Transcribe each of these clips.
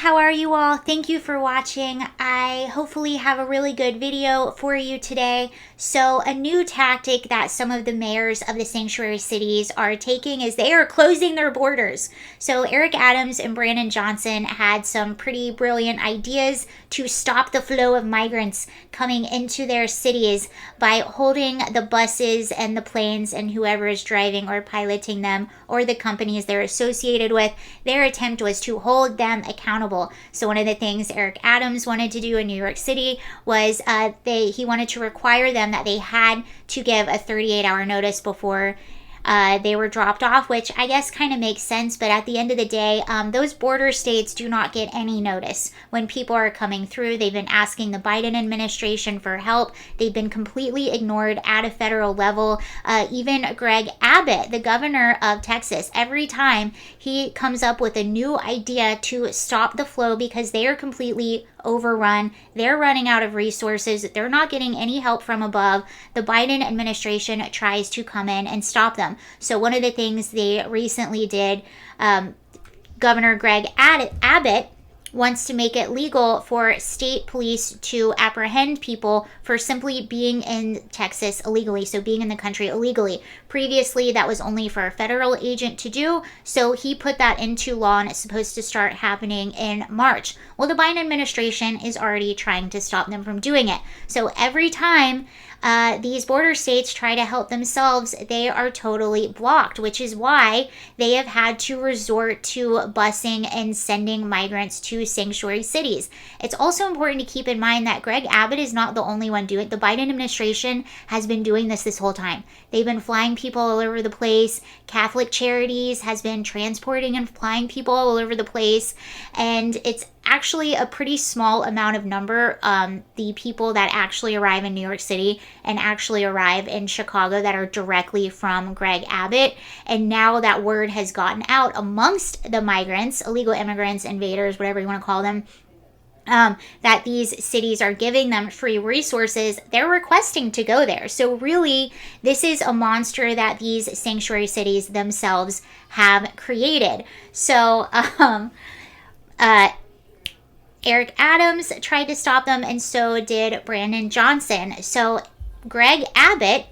how are you all? Thank you for watching. I hopefully have a really good video for you today. So a new tactic that some of the mayors of the sanctuary cities are taking is they are closing their borders. So Eric Adams and Brandon Johnson had some pretty brilliant ideas to stop the flow of migrants coming into their cities by holding the buses and the planes and whoever is driving or piloting them or the companies they're associated with. Their attempt was to hold them accountable. So one of the things Eric Adams wanted to do in New York City was he wanted to require them that they had to give a 38-hour notice before they were dropped off, which I guess kind of makes sense. But at the end of the day, those border states do not get any notice when people are coming through. They've been asking the Biden administration for help. They've been completely ignored at a federal level. Even Greg Abbott, the governor of Texas, every time he comes up with a new idea to stop the flow because they are completely overrun, they're running out of resources, they're not getting any help from above, the Biden administration tries to come in and stop them. So one of the things they recently did, Governor Greg Abbott wants to make it legal for state police to apprehend people for simply being in Texas illegally, so being in the country illegally. Previously, that was only for a federal agent to do, so he put that into law, and it's supposed to start happening in March. Well, the Biden administration is already trying to stop them from doing it. So every time these border states try to help themselves, they are totally blocked, which is why they have had to resort to busing and sending migrants to sanctuary cities. It's also important to keep in mind that Greg Abbott is not the only one doing it. The Biden administration has been doing this whole time. They've been flying people all over the place. Catholic Charities has been transporting and flying people all over the place, and it's actually a pretty small amount of number, the people that actually arrive in New York City and actually arrive in Chicago that are directly from Greg Abbott. And now that word has gotten out amongst the migrants, illegal immigrants, invaders, whatever you want to call them, that these cities are giving them free resources, they're requesting to go there. So really, this is a monster that these sanctuary cities themselves have created. So, Eric Adams tried to stop them, and so did Brandon Johnson. So Greg Abbott,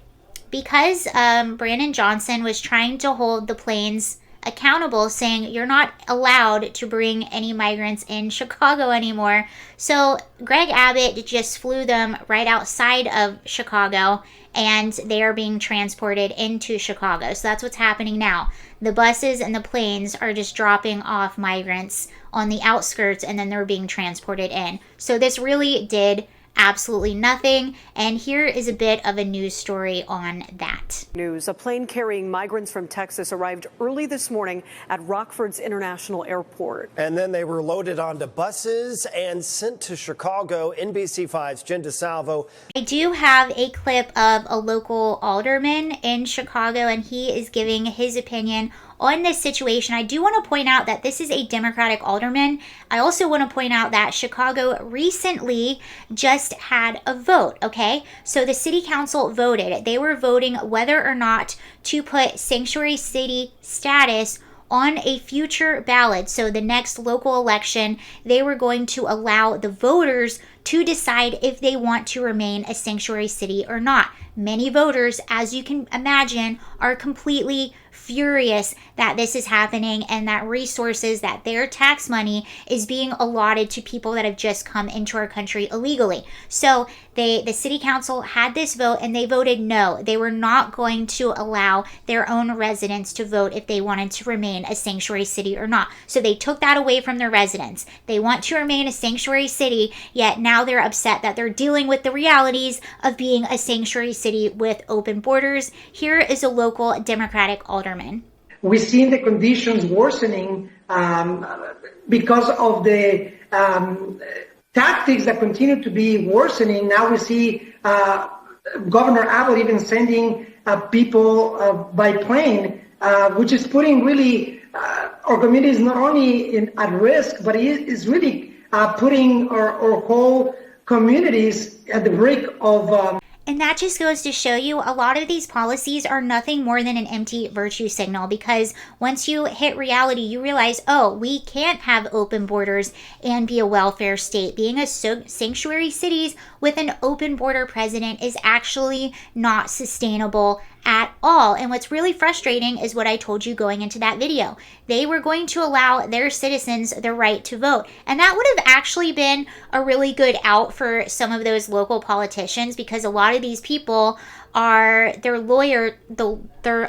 because Brandon Johnson was trying to hold the planes accountable, saying you're not allowed to bring any migrants in Chicago anymore. So Greg Abbott just flew them right outside of Chicago, and they are being transported into Chicago. So that's what's happening now. The buses and the planes are just dropping off migrants on the outskirts, and then they're being transported in. So this really did absolutely nothing, and here is a bit of a news story on that. News: a plane carrying migrants from Texas arrived early this morning at Rockford's International Airport. And then they were loaded onto buses and sent to Chicago. NBC5's Jen DeSalvo. I do have a clip of a local alderman in Chicago, and he is giving his opinion on this situation. I do want to point out that this is a Democratic alderman. I also want to point out that Chicago recently just had a vote, okay? So the city council voted. They were voting whether or not to put sanctuary city status on a future ballot. So the next local election, they were going to allow the voters to decide if they want to remain a sanctuary city or not. Many voters, as you can imagine, are completely furious that this is happening and that resources, that their tax money is being allotted to people that have just come into our country illegally. So the city council had this vote, and they voted no. They were not going to allow their own residents to vote if they wanted to remain a sanctuary city or not. So they took that away from their residents. They want to remain a sanctuary city, yet now they're upset that they're dealing with the realities of being a sanctuary city with open borders. Here is a local Democratic alderman. We've seen the conditions worsening because of the tactics that continue to be worsening. Now we see Governor Abbott even sending people by plane, which is putting really our communities not only at risk, but it is really putting our whole communities at the brink of And that just goes to show you a lot of these policies are nothing more than an empty virtue signal, because once you hit reality, you realize, oh, we can't have open borders and be a welfare state. Being a sanctuary cities with an open border president is actually not sustainable at all. And what's really frustrating is what I told you going into that video. They were going to allow their citizens the right to vote. And that would have actually been a really good out for some of those local politicians, because a lot of these people they're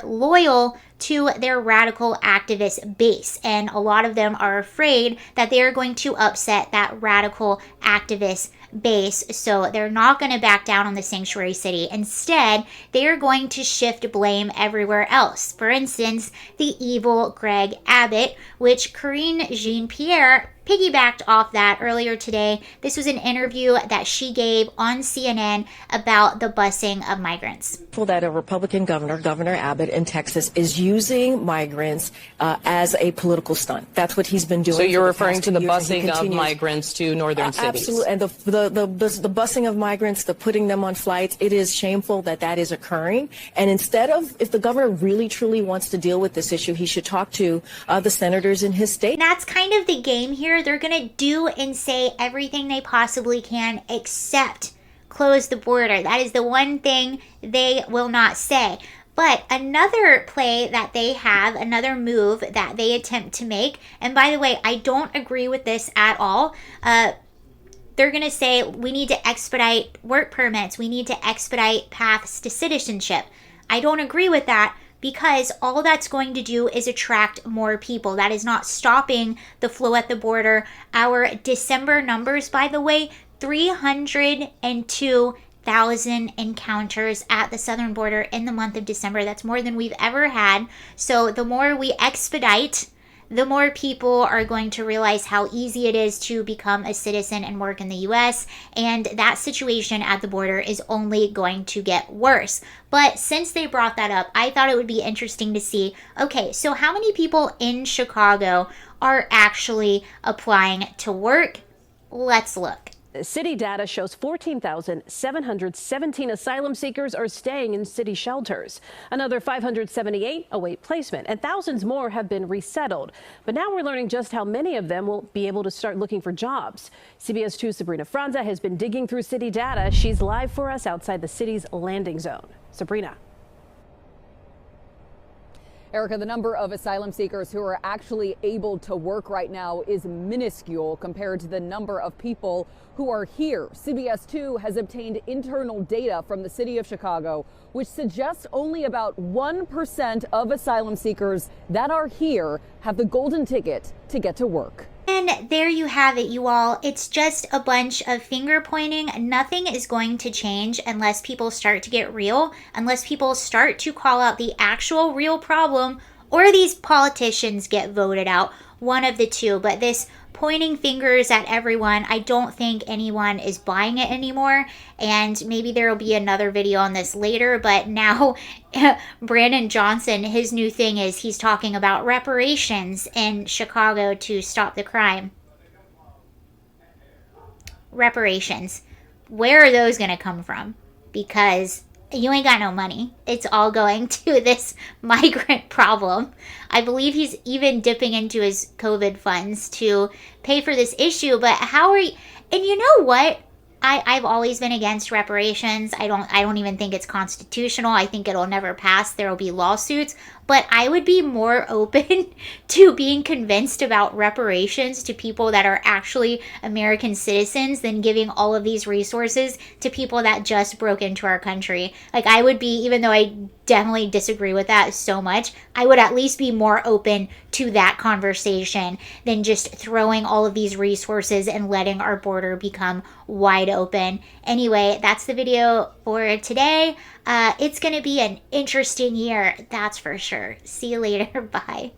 loyal to their radical activist base, and a lot of them are afraid that they're going to upset that radical activist base, so they're not going to back down on the sanctuary city. Instead, they are going to shift blame everywhere else. For instance, the evil Greg Abbott, which Karine Jean-Pierre piggybacked off that earlier today. This was an interview that she gave on CNN about the busing of migrants. That a Republican governor, Governor Abbott in Texas, is using migrants as a political stunt. That's what he's been doing. So you're referring to the busing of migrants to northern cities? Absolutely. And the busing of migrants, the putting them on flights, it is shameful that is occurring. And instead of, if the governor really truly wants to deal with this issue, he should talk to the senators in his state. And that's kind of the game here. They're going to do and say everything they possibly can except close the border. That is the one thing they will not say. But another play that they have, another move that they attempt to make, and by the way, I don't agree with this at all. They're going to say we need to expedite work permits. We need to expedite paths to citizenship. I don't agree with that, because all that's going to do is attract more people. That is not stopping the flow at the border. Our December numbers, by the way, 302,000 encounters at the southern border in the month of December. That's more than we've ever had. So the more we expedite, the more people are going to realize how easy it is to become a citizen and work in the U.S. And that situation at the border is only going to get worse. But since they brought that up, I thought it would be interesting to see, okay, so how many people in Chicago are actually applying to work? Let's look. City data shows 14,717 asylum seekers are staying in city shelters. Another 578 await placement, and thousands more have been resettled. But now we're learning just how many of them will be able to start looking for jobs. CBS 2's Sabrina Franza has been digging through city data. She's live for us outside the city's landing zone. Sabrina. Erica, the number of asylum seekers who are actually able to work right now is minuscule compared to the number of people who are here. CBS 2 has obtained internal data from the city of Chicago, which suggests only about 1% of asylum seekers that are here have the golden ticket to get to work. And there you have it, you all. It's just a bunch of finger pointing. Nothing is going to change unless people start to get real, unless people start to call out the actual real problem, or these politicians get voted out. One of the two. But this pointing fingers at everyone, I don't think anyone is buying it anymore. And maybe there will be another video on this later, but now Brandon Johnson, his new thing is he's talking about reparations in Chicago to stop the crime. Reparations. Where are those going to come from? Because you ain't got no money. It's all going to this migrant problem. I believe he's even dipping into his COVID funds to pay for this issue. But how are you? And you know what? I've always been against reparations. I don't even think it's constitutional. I think it'll never pass. There will be lawsuits. But I would be more open to being convinced about reparations to people that are actually American citizens than giving all of these resources to people that just broke into our country. Like, I would be, even though I definitely disagree with that so much, I would at least be more open to that conversation than just throwing all of these resources and letting our border become wide open. Anyway, that's the video for today. It's going to be an interesting year, that's for sure. See you later. Bye.